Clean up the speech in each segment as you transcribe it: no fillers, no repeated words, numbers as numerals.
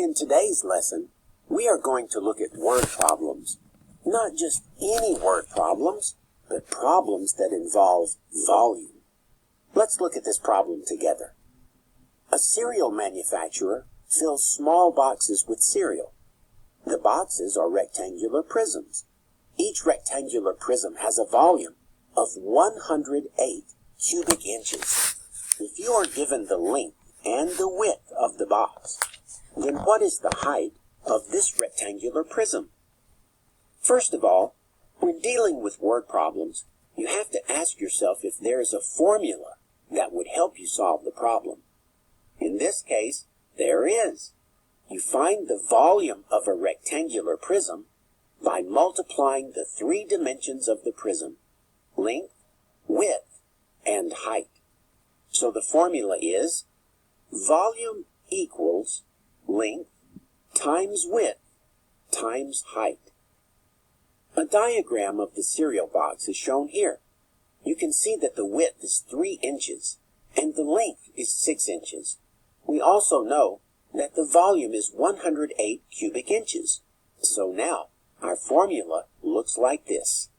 In today's lesson, we are going to look at word problems. Not just any word problems, but problems that involve volume. Let's look at this problem together. A cereal manufacturer fills small boxes with cereal. The boxes are rectangular prisms. Each rectangular prism has a volume of 108 cubic inches. If you are given the length and the width of the box, then what is the height of this rectangular prism? First of all, when dealing with word problems, you have to ask yourself if there is a formula that would help you solve the problem. In this case, there is. You find the volume of a rectangular prism by multiplying the three dimensions of the prism: length, width, and height. So the formula is volume equals length times width times height. A diagram of the cereal box is shown here. You can see that the width is 3 inches and the length is 6 inches. We also know that the volume is 108 cubic inches. So now our formula looks like this.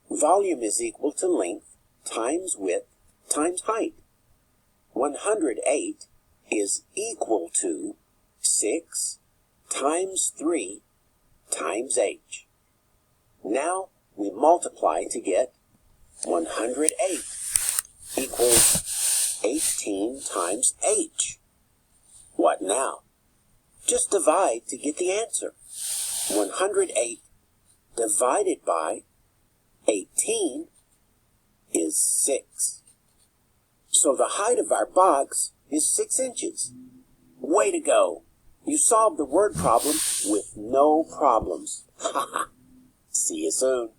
Volume is equal to length times width times height. 108 is equal to 6 times 3 times h. Now we multiply to get 108 equals 18 times h. What now? Just divide to get the answer. 108 divided by 18 is 6. So the height of our box is 6 inches. Way to go! You solved the word problem with no problems. See you soon.